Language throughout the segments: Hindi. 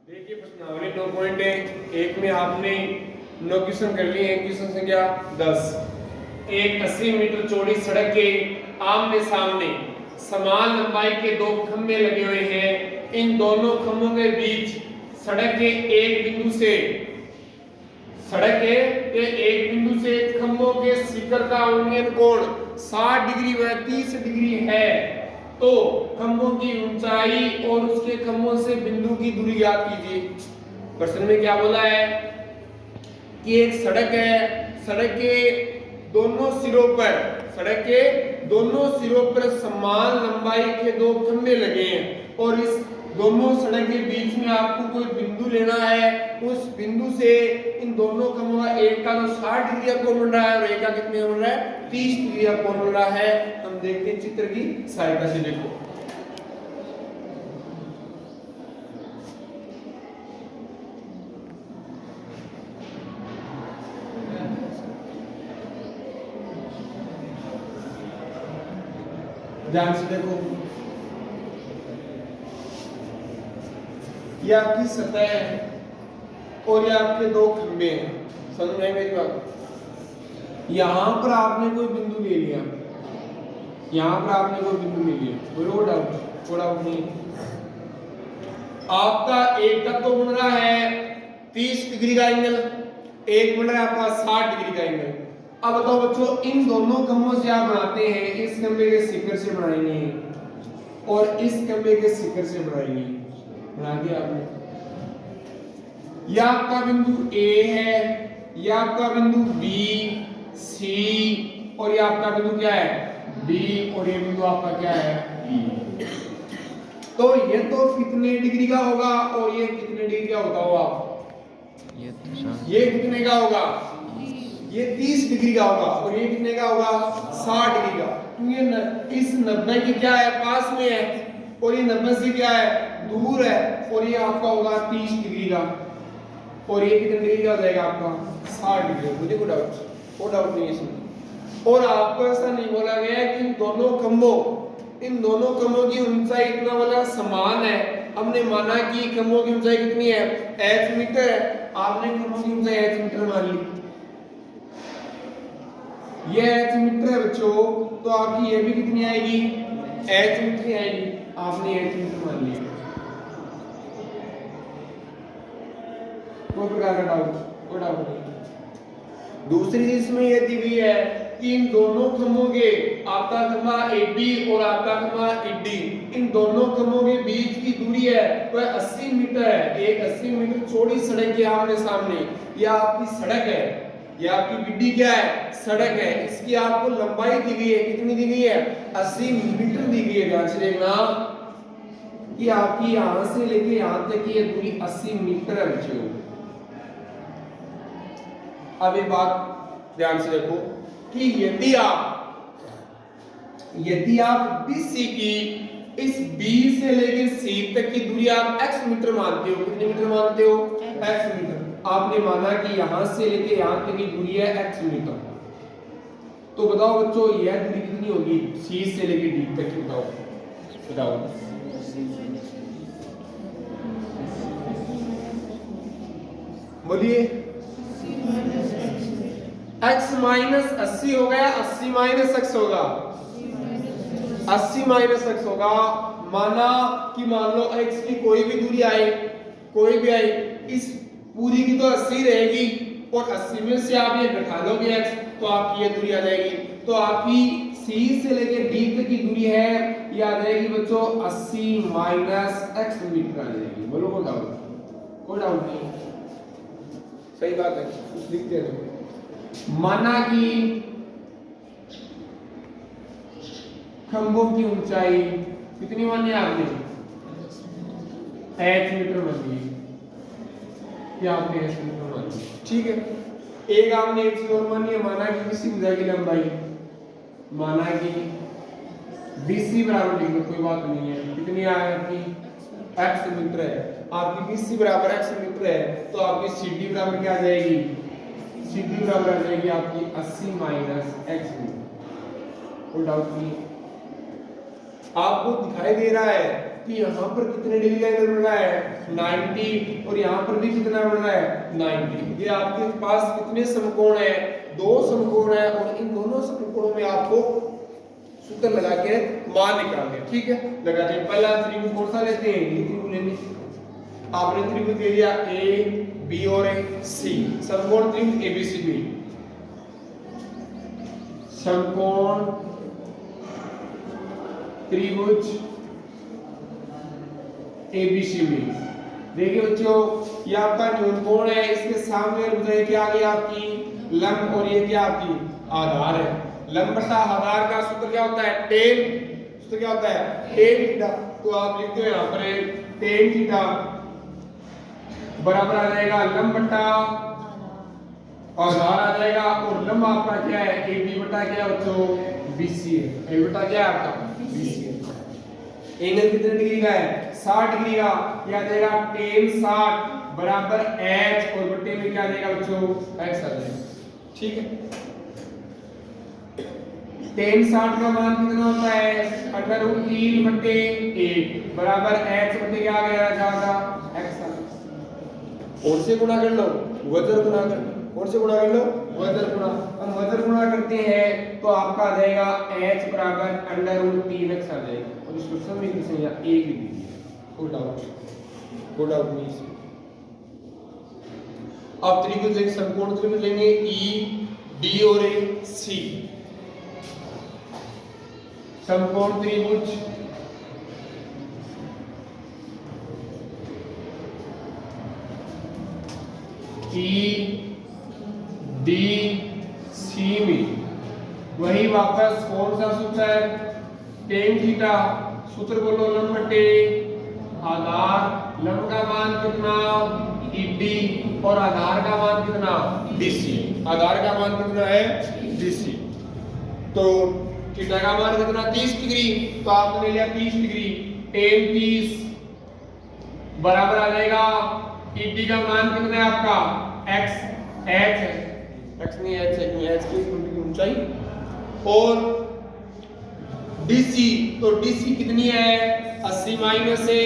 देखिए प्रश्नावली 9 पॉइंट है। एक में आपने 9 क्वेश्चन कर लिए हैं। क्वेश्चन संख्या 10। एक 80 मीटर चौड़ी सड़क के आमने सामने समान लंबाई के दो खंभे लगे हुए हैं। इन दोनों खंभों के बीच सड़क के एक बिंदु से खंभों के शिखर का उन्नयन कोण 60 डिग्री व 30 डिग्री है, तो खंभों की ऊंचाई और उसके खंभों से बिंदु की दूरी ज्ञात कीजिए। प्रश्न में क्या बोला है कि एक सड़क है, सड़क के दोनों सिरों पर समान लंबाई के दो खंभे लगे हैं और इस दोनों सड़क के बीच में आपको कोई बिंदु लेना है। उस बिंदु से इन दोनों खंभों का एक का तो 60 डिग्री का कोण बन रहा है और एक का कितने बन रहा है, 30 डिग्री का कोण बन रहा है। हम देखते हैं चित्र की सहायता से। देखो ध्यान से देखो, ये आपकी सतह है और ये आपके दो खंभे हैं। समझ में मेरी बात? यहां पर आपने कोई बिंदु ले लिया, कोई डाउट नहीं। आपका एक का तो बन रहा है 30 डिग्री का एंगल, एक बन रहा है आपका 60 डिग्री का एंगल। अब बताओ बच्चों, इन दोनों खंभों से आप बनाते हैं, इस खंभे के शिखर से बनाएंगे और इस खंभे के शिखर से बनाएंगे। बना दिया आपने। यह आपका बिंदु A है, यह आपका बिंदु B, C और यह आपका बिंदु क्या है D और ये बिंदु आपका क्या है E। तो ये तो कितने डिग्री का होगा और ये कितने डिग्री का होगा? ये कितने का होगा? ये 30 डिग्री का होगा और ये कितने का होगा? 60 डिग्री का। क्योंकि इस 90 की क्या है, पास में है और ये 90 से क्या है, दूर है और ये आपका होगा 30 डिग्री का और ये कितने डिग्री का हो जाएगा आपका? 60 डिग्री। मुझे कोई डाउट नहीं है इसमें। और आपको ऐसा नहीं बोला गया कि इन दोनों खंभों की ऊंचाई इतना वाला समान है। हमने माना कि खंभों की ऊंचाई कितनी है, h मीटर है। आपने खंभों की ऊंचाई h मीटर मान ली, ये h मीटर है बच्चों, तो आपकी ये भी कितनी आएगी, h मीटर आएगी। आपने h मीटर मान लिया। कोई प्रकार का डाउट नहीं। दूसरी चीज में ये दी हुई है कि इन दोनों खंभों के, आपका खंभा AB और आपका खंभा ED, इन दोनों खंभों के बीच की दूरी है वह 80 मीटर है। एक 80 मीटर चौड़ी सड़क के आमने सामने, यह आपकी सड़क है, यह आपकी बिड्डी क्या है, सड़क है। इसकी आपको लंबाई दी गई है, कितनी दी गई है, 80 मीटर दी गई है। ध्यान से देखना कि आपकी यहां से लेके यहां तक की ये दूरी 80 मीटर है बच्चों। अब एक बात ध्यान से देखो कि यदि आप BC की इस B से लेके C तक की दूरी आप x मीटर मानते हो, कितने मीटर मानते हो, x मीटर। आपने माना कि यहां से लेके यहां तक की दूरी है x मीटर, तो बताओ बच्चों यह दूरी कितनी होगी C से लेके D तक की? बताओ बोलिए। x माइनस 80 हो गया, 80 माइनस x होगा, 80 माइनस x होगा। माना कि मान लो x की कोई भी दूरी आए, इस पूरी की तो 80 रहेगी और 80 में से आप ये घटा लोगे x, तो आपकी ये दूरी आ जाएगी। तो आपकी C से लेके D तक की दूरी है, ये आ जाएगी बच्चों 80 माइनस x मीटर आ जाएगी। बोलो कोई डाउट नहीं, सही बात है। लिखते हैं। माना कि खंभों की ऊंचाई कितनी मानी आपने, h मीटर मानी, क्या आपने h मीटर मानी, ठीक है। एक आपने एक चीज और मानी है, माना कि किसी भुजा की लंबाई, माना कि BC बराबर लिख लो, कोई बात नहीं है, कितनी है आपकी x मीटर है। आपकी BC बराबर x मीटर है, तो आपकी CD बराबर क्या आ जाएगी, CD बराबर आ जाएगी आपकी 80 माइनस x मीटर। कोई डाउट नहीं। आपको दिखाई दे रहा है कि यहाँ पर कितने डिग्री का एंगल बन रहा है 90 और यहाँ पर भी कितना बन रहा है 90। ये आपके पास कितने समकोण है, दो समकोण है और इन दोनों समकोणों में आपको सूत्र लगा के मान निकालने, ठीक है। लगा दें। पहला त्रिभुज कौन सा लेते हैं, ये त्रिभुज लेंगे। आपने त्रिभुज दे दिया ए बी और सी, समकोण त्रिभुज एबीसीडी, समकोण त्रिभुज एबीसीडी। देखिए बच्चों, ये आपका न्यूनकोण है, इसके सामने मुझे क्या आ गई आपकी लंब और ये क्या आपकी आधार है। लंब बटा आधार का सूत्र क्या होता है टेन, सूत्र क्या होता है टेन थीटा। तो आप लिखते हो यहाँ पर टेन थीटा बराबर आ जाएगा लंब बटा आधार आ जाएगा और लंब आपका क्या है AB बटा क्या है बच्चों BC है। AB बटा क्या है आपका BC है। एंगल कितने डिग्री का है 60 डिग्री का, क्या आ जाएगा tan 60 बराबर h और बटे में क्या आ जाएगा बच्चों x आ जाएगा, ठीक है। tan 60 का मान कितना होता है अंडर रूट 3 बटे 1 बराबर h बटे क्या आ गया जाएगा x आ गया। और से गुणा कर लो वज्र गुणा कर लो, और से गुणा कर लो वज्र गुणा। हम वज्र गुणा करते हैं तो आपका आ जाएगा h बराबर अंडर रूट 3x आ जाएगा और इसको समीकरण या 1 ही दीजिए, कोई डाउट नहीं इसमें। अब त्रिभुज लेंगे, समकोण त्रिभुज लेंगे E D और C, समकोण त्रिभुज E D C में वही वापस कौन सा सूत्र है tan थीटा, सूत्र बोलो लंब बटे आधार, लंब का मान कितना ED और आधार का मान कितना DC, आधार का मान कितना है DC। तो थीटा का मान कितना 30 डिग्री, तो आपने लिया 30 डिग्री, tan 30 बराबर आ जाएगा ED का मान कितना है आपका x, h है x नहीं h है नहीं h की ऊंचाई, और DC तो DC कितनी है 80 माइनस है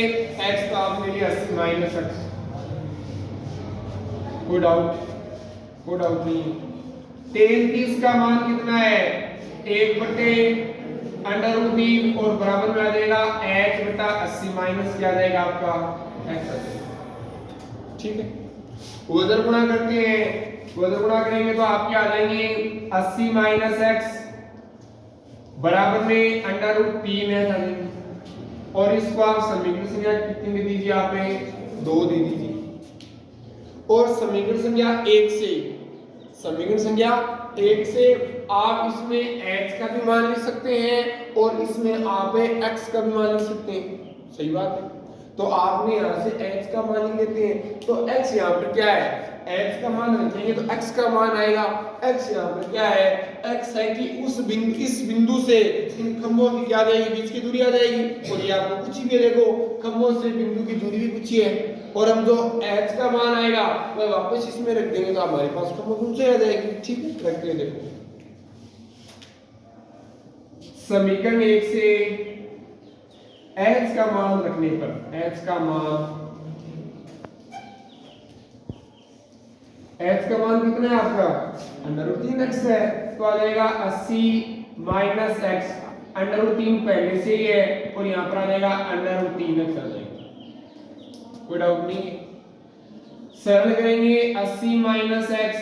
x, तो आपने लिया 80 माइनस x। कोई डाउट नहीं। tan 30 का मान कितना है 1 बटे अंडर रूट 3 और बराबर में आ जाएगा h बटा 80 माइनस क्या आ जाएगा आपका x आ जाएगा, ठीक है। वज्र गुणा करते हैं, वज्र गुणा करेंगे तो आपके आ जाएंगे 80 माइनस x बराबर में अंडर रूट 3 है और इसको आप समीकरण संख्या कितनी दे दीजिए, आपने 2 दे दीजिए। और समीकरण संख्या 1 से, समीकरण संख्या 1 से आप इसमें h का भी मान लिख सकते हैं और इसमें आप x का भी मान लिख सकते हैं, सही बात है। तो आपने यहाँ से h का मान लिख लेते हैं, तो x यहाँ पर क्या है x का मान रखेंगे तो x का मान आएगा, x यहाँ पर क्या है x है कि उस बिंदु इस बिंदु से इन खंभों की क्या आ जाएगी बीच की दूरी आ जाएगी, और ये आपको पूछी भी है, देखो खंभों से बिंदु की दूरी भी पूछी है और हम जो h का मान आएगा वह वापस इसमें रख देंगे तो हमारे पास खंभों की ऊंचाई आ जाएगी, ठीक है। रखते हैं, देखो समीकरण 1 से h का मान रखने पर, h का मान कितना है आपका अंडर रूट 3x है, तो आ जाएगा 80 माइनस x, अंडर रूट 3 पहले से ही है और यहाँ पर आ जाएगा अंडर रूट 3x आ जाएगा, कोई डाउट नहीं। सरल करेंगे 80 माइनस x,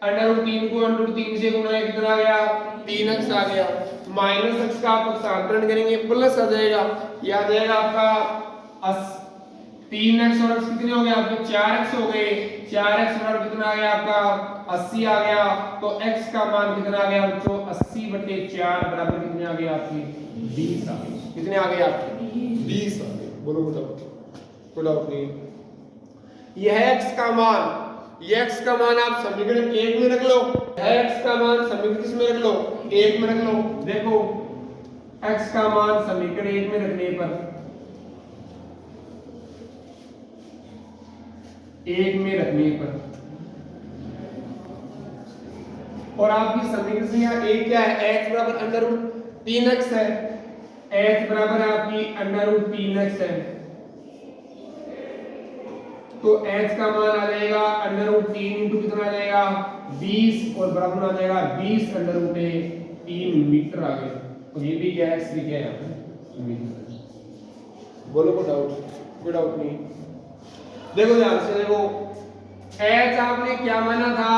अंडर रूट 3 को अंडर रूट 3 से गुणा कितना आ गया 3x आ गया, माइनस x का आप स्थानांतरण करेंगे प्लस आ जाएगा, ये आ जाएगा आपका 3x और x कितने हो गए आपके 4x हो गए, 4x बराबर कितना आ गया आपका 80 आ गया, तो x का मान कितना आ गया बच्चों 80 बटे 4 बराबर कितने आ गए आपकी 20 आ गए, कितने आ गए आपके 20 आ गए। बोलो कोई डाउट नहीं। यह है x का मान, ये x का मान आप समीकरण 1 में रख लो, यह x का मान समीकरण किस में रख लो 1 में रख लो। देखो x का मान समीकरण 1 में रखने पर 1 में रखने पर और आपकी समीकरण संख्या 1 क्या है x बराबर अंडर रूट 3x है, h बराबर है आपकी √3x है, तो h का मान आ जाएगा √3 इंटू कितना आ जाएगा 20 और बराबर आ जाएगा 20 √3 मीटर आ गया। और ये भी क्या है, इसलिए क्या है मीटर। बोलो कोई डाउट नहीं। देखो ध्यान से देखो, h आपने क्या माना था,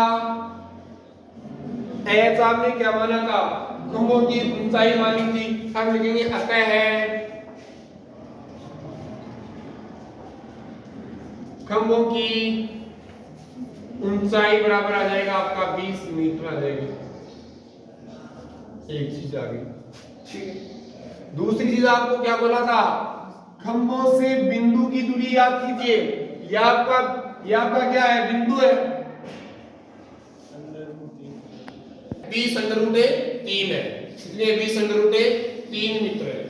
h आपने क्या माना था, खंभों की ऊंचाई मानी थी। हम लिखेंगे अतः है खंभों की ऊंचाई बराबर आ जाएगा आपका 20 मीटर आ जाएगा। एक चीज आ गई, ठीक है। दूसरी चीज आपको क्या बोला था, खंभों से बिंदु की दूरी याद कीजिए। यह आपका क्या है, बिंदु है, 20√3 है, इसलिए 20√3 मीटर है।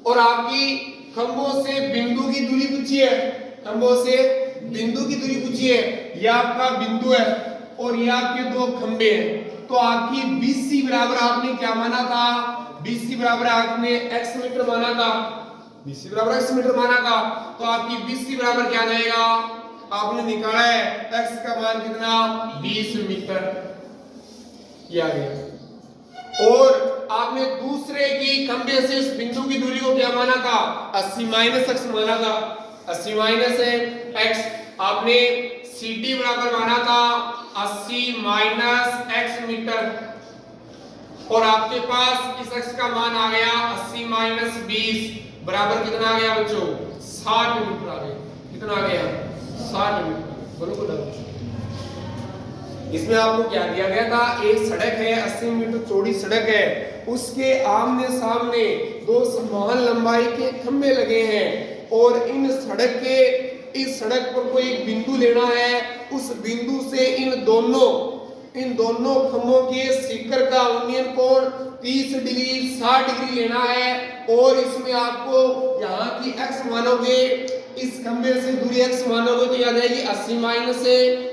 और आपकी खंभों से बिंदु की दूरी पूछी है, खंभों से बिंदु की दूरी पूछी है। यह आपका बिंदु है और ये आपके दो खंभे हैं, तो आपकी BC बराबर आपने क्या माना था, BC बराबर आपने x मीटर माना था, BC बराबर x मीटर माना था। तो आपकी BC बराबर क्या जाएगा, आपने निकाला है x का मान कितना 20 मीटर, ये आ गया। और आपने दूसरे की खंभे से इस बिंदु की दूरी को क्या माना था, 80 - x माना था, 80 - x। आपने CD बराबर माना था 80 - x मीटर, और आपके पास इस x का मान आ गया 80 - 20 बराबर कितना आ गया बच्चों, 60 मीटर आ गया। कितना आ गया, 60 मीटर। बोलो बोलो। इसमें आपको क्या दिया गया था, एक सड़क है 80 मीटर चौड़ी सड़क है, उसके आमने सामने दो समान लंबाई के खंभे लगे हैं, और इन सड़क के इस सड़क पर कोई एक बिंदु लेना है। उस बिंदु से इन दोनों खंभों के शिखर का उन्नयन कोण 30 डिग्री 60 डिग्री लेना है। और इसमें आपको यहाँ की x मानोगे, इस खंभे से दूरी x मानोगे तो याद आएगी 80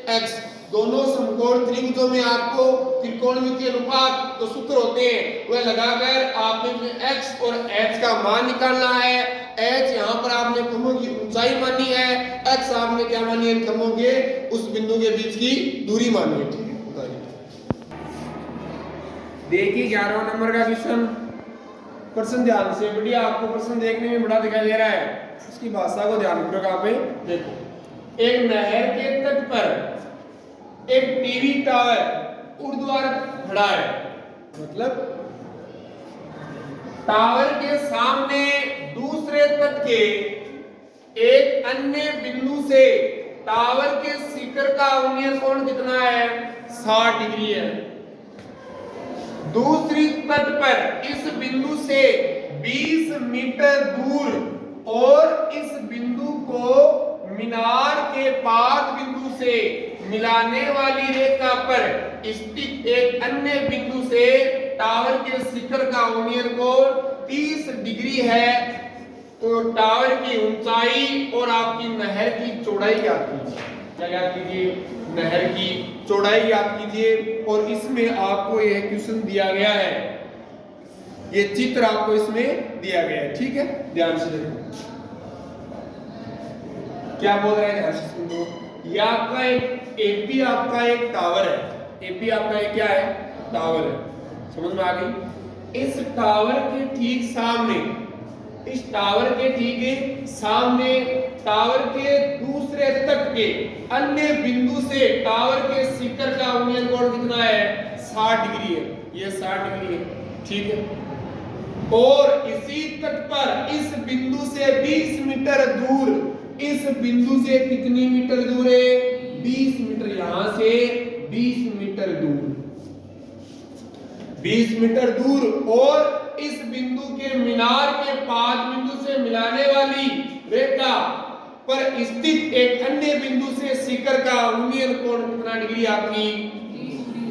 - x। दोनों समकोण त्रिभुजों में आपको त्रिकोणमितीय अनुपात तो सूत्र होते हैं, वह लगाकर आपने x और h का मान निकालना है। h यहाँ पर आपने खंभों की ऊंचाई मानी है, x आपने क्या मानी है, खंभों के उस बिंदु के बीच की दूरी मानी है। ठीक है, बताइए। देखिए 11वां नंबर का प्रश्न ध्यान से, बढ़िया आपको प्रश्न देखने में बड़ा दिखाई दे रहा है, उसकी भाषा को ध्यानपूर्वक आप देखो। एक नहर के तट पर एक टीवी टावर ऊर्ध्वाधर खड़ा है, मतलब टावर के सामने दूसरे तट के एक अन्य बिंदु से टावर के शिखर का उन्नयन कोण कितना है, 60 डिग्री है। दूसरी तट पर इस बिंदु से 20 मीटर दूर और इस बिंदु को मीनार के पाद बिंदु से मिलाने वाली रेखा पर स्थित एक अन्य बिंदु से टावर के शिखर का उन्नयन कोण 30 डिग्री है। तो टावर की ऊंचाई और आपकी नहर की चौड़ाई ज्ञात कीजिए। क्या ज्ञात कीजिए, नहर की चौड़ाई ज्ञात कीजिए। और इसमें आपको यह क्वेश्चन दिया गया है, ये चित्र आपको इसमें दिया गया है। ठीक है, ध्यान से देखो क्या बोल रहे हैं, ध्यान से सुनो। ये आपका एक एपी आपका एक टावर है, एपी आपका एक क्या है, टावर है, समझ में आ गई। इस टावर के ठीक सामने, इस टावर के ठीक सामने टावर के दूसरे तट के अन्य बिंदु से टावर के शिखर का उन्नयन कोण कितना है, 60 डिग्री है, ये 60 डिग्री है। ठीक है, और इसी तट पर इस बिंदु से 20 मीटर दूर, इस बिंदु से कितनी मीटर दूर है, 20 मीटर, यहां से 20 मीटर दूर, 20 मीटर दूर। और इस बिंदु के मीनार के पाद बिंदु से मिलाने वाली रेखा पर स्थित एक अन्य बिंदु से शिखर का उन्नयन कोण कितना डिग्री, आपकी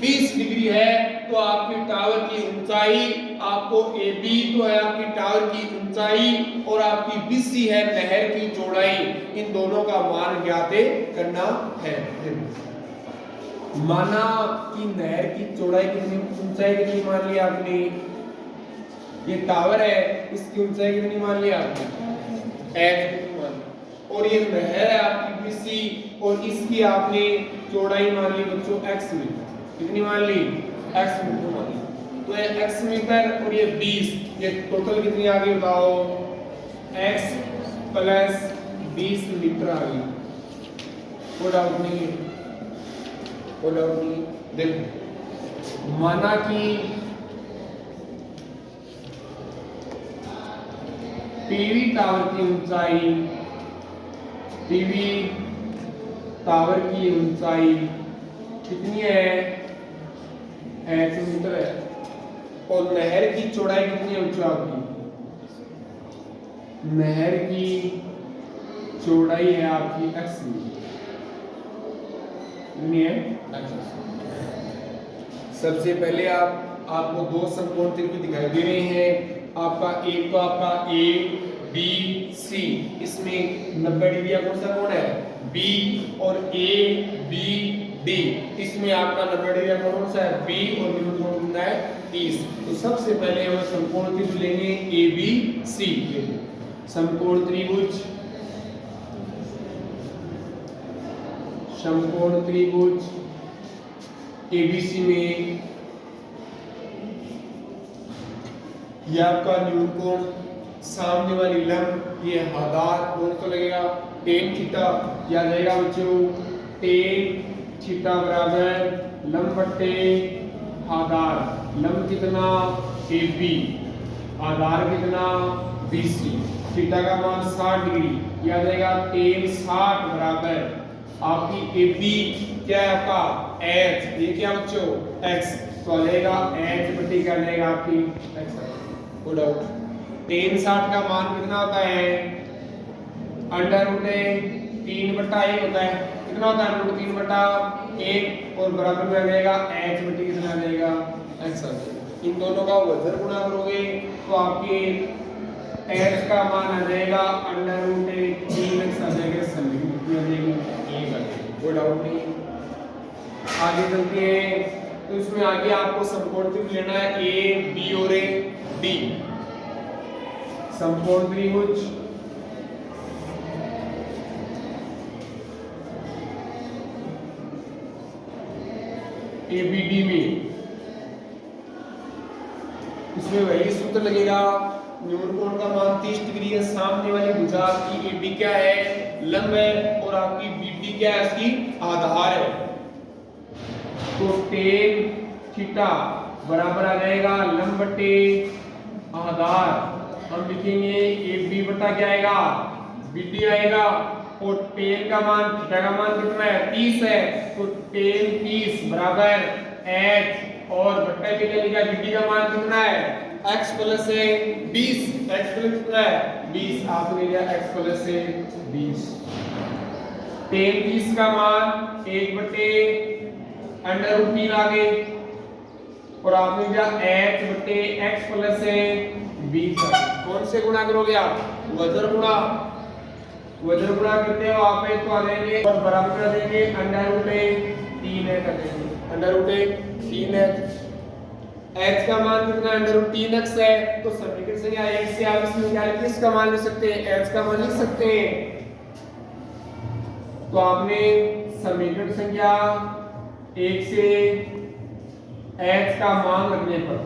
20 डिग्री है। तो आपकी टावर की ऊंचाई आपको AB तो है आपकी टावर की ऊंचाई, और आपकी BC है नहर की चौड़ाई, इन दोनों का मान ज्ञात करना है। माना कि नहर की चौड़ाई कितनी, ऊंचाई कितनी मान ली आपने, ये टावर है, इसकी ऊंचाई कितनी मान ली आपने, h कितनी मान ली, और ये नहर है आपकी बीसी, और इसकी आपने चौड़ाई मान ली बच्चों x मीटर, कितनी मान ली, x मीटर मान ली। तो ये x मीटर और ये 20, ये टोटल कितनी आ गई बताओ, x प्लस 20 मीटर आ गई। कोई डाउट नहीं है, कोई डाउट नहीं। देखो माना कि पीवी टावर की ऊंचाई, पीवी टावर की ऊंचाई कितनी है, h मीटर है, और नहर की चौड़ाई कितनी है बच्चों आपकी, नहर की चौड़ाई है आपकी x मीटर, कितनी है x। सबसे पहले आपको दो समकोण त्रिभुज दिखाई दे रहे हैं, आपका एक तो आपका ए बी सी, इसमें 90 डिग्री का कौन सा कोण है, बी, और ए बी डी, इसमें आपका 90 डिग्री का कौन सा है, बी, और बिंदु कोण कितना है 30। तो सबसे पहले हम समकोण त्रिभुज लेंगे ए बी सी, समकोण त्रिभुज, समकोण त्रिभुज एबीसी में ये आपका न्यून कोण, सामने वाली लंब, ये आधार कोण तो लगेगा tan थीटा, याद रहेगा बच्चों, tan थीटा बराबर लंब बट्टे आधार, लंब कितना AB, आधार कितना BC, थीटा का मान 60 डिग्री, याद रहेगा tan 60 बराबर आपकी AB क्या है आपका h, ये क्या बच्चों x, तो आ जाएगा h बट्टी क्या रहेगा आपकी x। Good out. tan 60 का मान कितना होता है, अंडर रूट 3 बटा 1 होता है, कितना होता है, अंडर रूट 3 बटा 1, और बराबर में आ जाएगा h बट्टी कितना आ जाएगा x आ जाएगा। इन दोनों का वजन गुणा करोगे तो आपके h का मान आ जाएगा अंडर रूट 3x आ जाएगा, समीकरण कितनी आ जाएगी 1 आ जाएगी। कोई डाउट नहीं। आगे चलते हैं, तो इसमें आगे आपको समकोण त्रिभुज लेना है ए बी और डी, समकोण त्रिभुज ए बी डी में, इसमें वही सूत्र लगेगा, न्यून कोण का मान 30 डिग्री है, सामने वाली भुजा की ए बी क्या है, लंब है, और आपकी बी डी क्या है, इसकी आधार है। तो tan थीटा बराबर आ जाएगा लंब बटे आधार, हम लिखेंगे ए बी बटा क्या आएगा, बी डी आएगा, और tan का मान, थीटा का मान कितना है 30 है, तो tan 30 बराबर h, और बट्टे के लिए लिखा बी डी का मान कितना है x प्लस 20, x प्लस कितना है 20, आपने लिया x प्लस 20। tan 30 का मान 1 बटे अंडर रूट 3 आ गए, और आपने दिया h बटे x प्लस 20, कौन से गुणा करोगे आप, वज्र गुणा, वज्र गुणा करते हो आप तो आ जाएंगे, और बराबर कर देंगे अंडर रूट 3 है कर देंगे, अंडर रूट 3 है, h का मान कितना अंडर रूट 3x है, तो समीकरण संख्या 1 से आप इसमें क्या किसका मान ले सकते हैं, h का मान लिख सकते हैं। तो आपने समीकरण संख्या 1 से h का मान रखने पर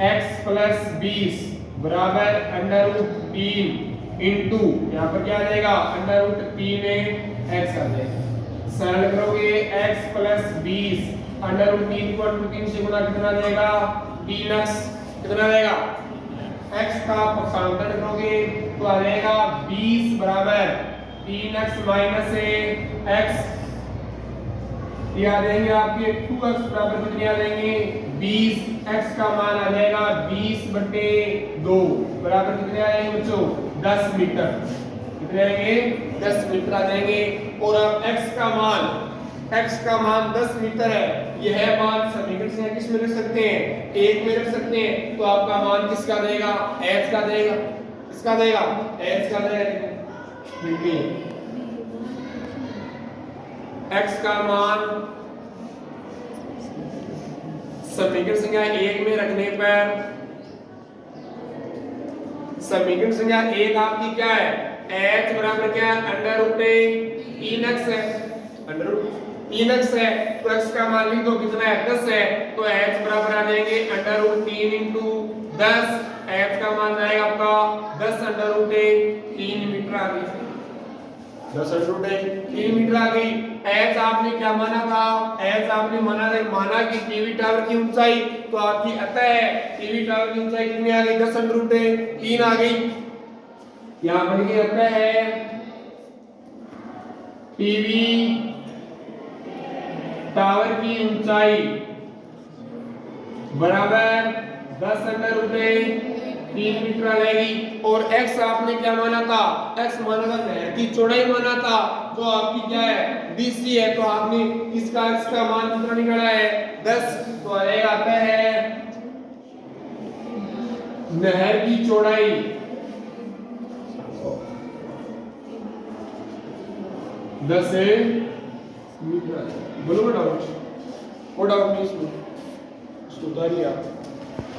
x प्लस 20 बराबर अंडर रूट 3 इंटू, यहाँ पर क्या आ जाएगा अंडर रूट 3 में x आ जाएगा, सरल करोगे x प्लस 20 अंडर रूट 3 को अंडर रूट 3 से गुणा कितना आ जाएगा 3x, कितना आ जाएगा x का पक्षांतर करोगे तो आ जाएगा 20 बराबर 3x माइनस x, ये आ जाएंगे आपके 2x बराबर कितने आ जाएंगे 20, x का मान आ जाएगा 20 बटे 2 बराबर कितने आ जाएंगे बच्चों 10 मीटर, कितने आएंगे 10 मीटर आ जाएंगे। और अब x का मान 10 मीटर है, यह मान समीकरण से किस में रख सकते हैं 1 में रख सकते हैं, तो आपका मान किसका देगा h का देगा, किसका देगा h का देगा, x का मान समीकरण संख्या 1 में रखने पर समीकरण संख्या 1 आपकी क्या है, h बराबर क्या है, अंडर रूट 3x है, अंडर रूट 3x है, तो x का मान लिख दो कितना है, 10 है, तो h बराबर आ जाएंगे अंडर रूट 3 इंटू 10, h का मान आएगा आपका 10 अंडर रूट 3 मीटर आ गई, 10 अंडर रूट 3 मीटर आ गई। h आपने क्या माना था, h आपने माना कि टीवी टावर की ऊंचाई, तो आपकी अतः टीवी टावर की ऊंचाई कितनी आ गई, 10 अंडर रूट 3 आ गई। यहां पर ये अतः है टीवी टावर की ऊंचाई बराबर 10 अंडर रूट 3 मीटर आ जाएगी। और x आपने क्या माना था, x माना था नहर की चौड़ाई माना था, जो आपकी क्या है, BC है, तो आपने इसका x का मान कितना निकाला है, 10, तो आएगा आता है नहर की चौड़ाई 10 मीटर। बोलो डाउट, वो डाउट नहीं इसमें, उतारिए आप।